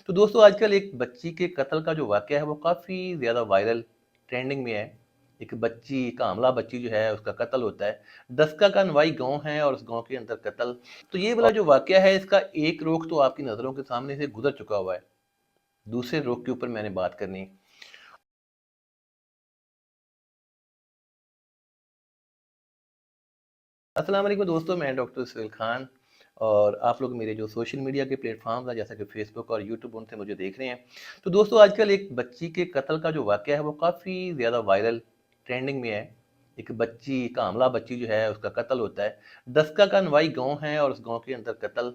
تو دوستوں آج کل ایک بچی کے قتل کا جو واقعہ ہے وہ کافی زیادہ وائرل ٹرینڈنگ میں ہے۔ ایک بچی ایک حاملہ بچی جو ہے اس کا قتل ہوتا ہے، دسکا کا نوائی گاؤں ہے اور اس گاؤں کے اندر قتل۔ تو یہ والا جو واقعہ ہے اس کا ایک رخ تو آپ کی نظروں کے سامنے سے گزر چکا ہوا ہے، دوسرے رخ کے اوپر میں نے بات کرنی۔ السلام علیکم دوستوں، میں ڈاکٹر سہیل خان اور آپ لوگ میرے جو سوشل میڈیا کے پلیٹ فارمز ہیں جیسا کہ فیس بک اور یوٹیوب ان سے مجھے دیکھ رہے ہیں۔ تو دوستوں آج کل ایک بچی کے قتل کا جو واقعہ ہے وہ کافی زیادہ وائرل ٹرینڈنگ میں ہے۔ ایک بچی ایک حاملہ بچی جو ہے اس کا قتل ہوتا ہے، دسکا کا نوائی گاؤں ہے اور اس گاؤں کے اندر قتل۔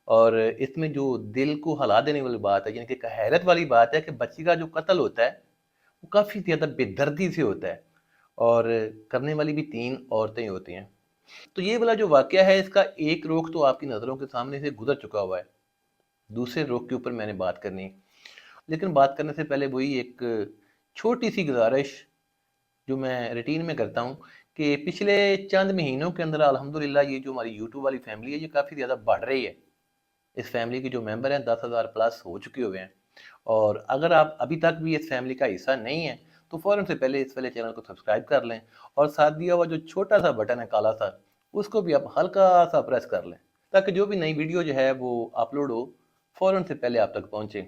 اور اس میں جو دل کو ہلا دینے والی بات ہے، یعنی کہ ایک حیرت والی بات ہے کہ بچی کا جو قتل ہوتا ہے وہ کافی زیادہ بے دردی سے ہوتا ہے اور کرنے والی بھی 3 عورتیں ہوتی ہیں۔ تو یہ والا جو واقعہ ہے اس کا ایک رخ تو آپ کی نظروں کے سامنے سے گزر چکا ہوا ہے، دوسرے رخ کے اوپر میں نے بات کرنی۔ لیکن بات کرنے سے پہلے وہی ایک چھوٹی سی گزارش جو میں روٹین میں کرتا ہوں کہ پچھلے چند مہینوں کے اندر الحمدللہ یہ جو ہماری یوٹیوب والی فیملی ہے یہ کافی زیادہ بڑھ رہی ہے۔ اس فیملی کے جو ممبر ہیں 10,000 پلس ہو چکے ہوئے ہیں، اور اگر آپ ابھی تک بھی اس فیملی کا حصہ نہیں ہیں تو فوراً سے پہلے اس والے چینل کو سبسکرائب کر لیں اور ساتھ دیا ہوا جو چھوٹا سا بٹن ہے کالا سا اس کو بھی آپ ہلکا سا پریس کر لیں تاکہ جو بھی نئی ویڈیو جو ہے وہ اپلوڈ ہو فوراً سے پہلے آپ تک پہنچے۔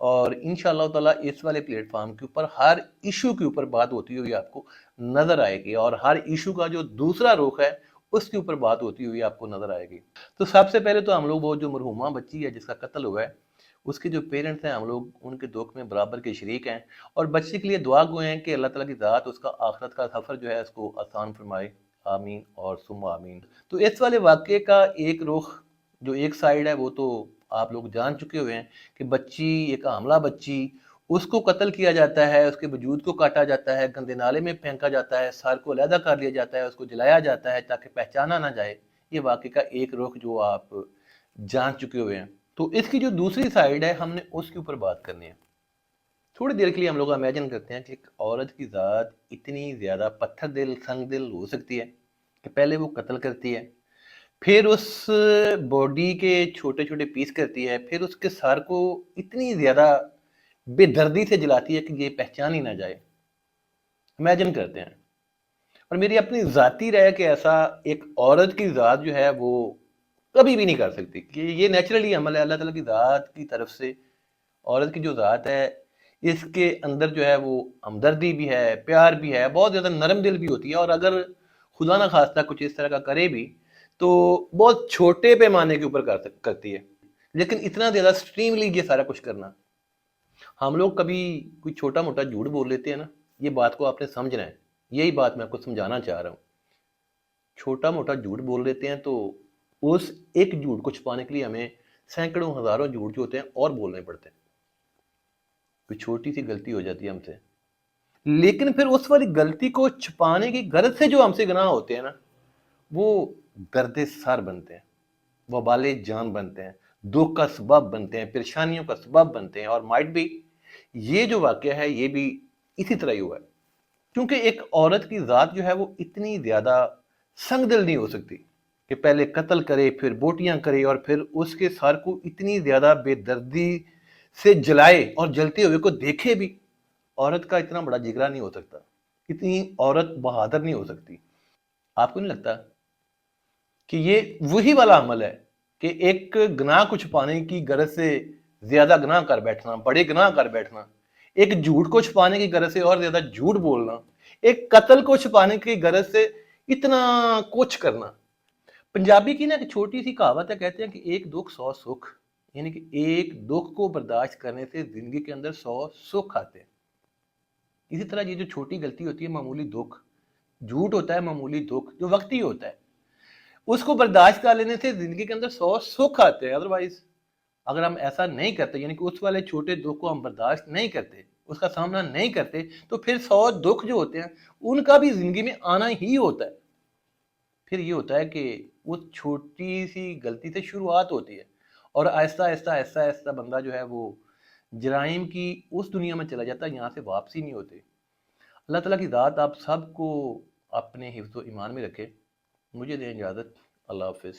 اور انشاءاللہ تعالیٰ اس والے پلیٹ فارم کے اوپر ہر ایشو کے اوپر بات ہوتی ہوئی آپ کو نظر آئے گی، اور ہر ایشو کا جو دوسرا رخ ہے اس کے اوپر بات ہوتی ہوئی آپ کو نظر آئے گی۔ تو سب سے پہلے تو ہم لوگ وہ جو مرحومہ بچی ہے جس کا قتل ہوا ہے اس کے جو پیرنٹس ہیں ہم لوگ ان کے دکھ میں برابر کے شریک ہیں، اور بچے کے لیے دعا گوئے ہیں کہ اللہ تعالیٰ کی ذات اس کا آخرت کا سفر جو ہے اس کو آسان فرمائے، آمین اور ثم آمین۔ تو اس والے واقعے کا ایک رخ جو ایک سائیڈ ہے وہ تو آپ لوگ جان چکے ہوئے ہیں کہ بچی ایک حاملہ بچی اس کو قتل کیا جاتا ہے، اس کے وجود کو کاٹا جاتا ہے، گندے نالے میں پھینکا جاتا ہے، سر کو علیحدہ کر لیا جاتا ہے، اس کو جلایا جاتا ہے تاکہ پہچانا نہ جائے۔ یہ واقعے کا ایک رخ جو آپ جان چکے ہوئے ہیں۔ تو اس کی جو دوسری سائیڈ ہے ہم نے اس کے اوپر بات کرنی ہے۔ تھوڑی دیر کے لیے ہم لوگ امیجن کرتے ہیں کہ ایک عورت کی ذات اتنی زیادہ پتھر دل سنگ دل ہو سکتی ہے کہ پہلے وہ قتل کرتی ہے، پھر اس باڈی کے چھوٹے چھوٹے پیس کرتی ہے، پھر اس کے سر کو اتنی زیادہ بے دردی سے جلاتی ہے کہ یہ پہچان ہی نہ جائے۔ امیجن کرتے ہیں، اور میری اپنی ذاتی رائے کہ ایسا ایک عورت کی ذات جو ہے وہ کبھی بھی نہیں کر سکتی، کہ یہ نیچرلی عمل ہے اللہ تعالیٰ کی ذات کی طرف سے۔ عورت کی جو ذات ہے اس کے اندر جو ہے وہ ہمدردی بھی ہے، پیار بھی ہے، بہت زیادہ نرم دل بھی ہوتی ہے، اور اگر خدا نہ خواستہ کچھ اس طرح کا کرے بھی تو بہت چھوٹے پیمانے کے اوپر کرتی ہے، لیکن اتنا زیادہ سٹریملی یہ سارا کچھ کرنا۔ ہم لوگ کبھی کوئی چھوٹا موٹا جھوٹ بول لیتے ہیں نا، یہ بات کو آپ نے سمجھنا ہے، یہی بات میں آپ کو سمجھانا چاہ رہا ہوں۔ چھوٹا موٹا جھوٹ بول لیتے ہیں تو اس ایک جھوٹ کو چھپانے کے لیے ہمیں سینکڑوں ہزاروں جھوٹ جو ہوتے ہیں اور بولنے پڑتے ہیں۔ کوئی چھوٹی سی غلطی ہو جاتی ہے ہم سے، لیکن پھر اس والی غلطی کو چھپانے کی غرض سے جو ہم سے گناہ ہوتے ہیں نا وہ درد سر بنتے ہیں، وبال جان بنتے ہیں، دکھ کا سبب بنتے ہیں، پریشانیوں کا سبب بنتے ہیں، اور مائٹ بھی یہ جو واقعہ ہے یہ بھی اسی طرح ہی ہوا ہے، کیونکہ ایک عورت کی ذات جو ہے وہ اتنی زیادہ سنگ دل نہیں ہو سکتی کہ پہلے قتل کرے پھر بوٹیاں کرے اور پھر اس کے سر کو اتنی زیادہ بے دردی سے جلائے اور جلتے ہوئے کو دیکھے بھی۔ عورت کا اتنا بڑا جگرا نہیں ہو سکتا، اتنی عورت بہادر نہیں ہو سکتی۔ آپ کو نہیں لگتا کہ یہ وہی والا عمل ہے کہ ایک گناہ کو چھپانے کی غرض سے زیادہ گناہ کر بیٹھنا، بڑے گناہ کر بیٹھنا، ایک جھوٹ کو چھپانے کی غرض سے اور زیادہ جھوٹ بولنا، ایک قتل کو چھپانے کی غرض سے اتنا کچھ کرنا۔ پنجابی کی نا ایک چھوٹی سی کہاوت ہے، کہتے ہیں کہ ایک دکھ 100 سکھ، یعنی کہ ایک دکھ کو برداشت کرنے سے زندگی کے اندر 100 سکھ آتے ہیں۔ اسی طرح یہ جو چھوٹی غلطی ہوتی ہے معمولی دکھ، جھوٹ ہوتا ہے معمولی دکھ جو وقتی ہوتا ہے، اس کو برداشت کر لینے سے زندگی کے اندر 100 سکھ آتے ہیں۔ ادروائز اگر ہم ایسا نہیں کرتے، یعنی کہ اس والے چھوٹے دکھ کو ہم برداشت نہیں کرتے، اس کا سامنا نہیں کرتے، تو پھر 100 دکھ جو ہوتے ہیں ان کا بھی زندگی میں آنا ہی ہوتا ہے۔ پھر یہ ہوتا ہے کہ وہ چھوٹی سی غلطی سے شروعات ہوتی ہے، اور آہستہ آہستہ آہستہ آہستہ بندہ جو ہے وہ جرائم کی اس دنیا میں چلا جاتا ہے، یہاں سے واپسی نہیں ہوتی۔ اللہ تعالیٰ کی ذات آپ سب کو اپنے حفظ و ایمان میں رکھے۔ مجھے دیں اجازت، اللہ حافظ۔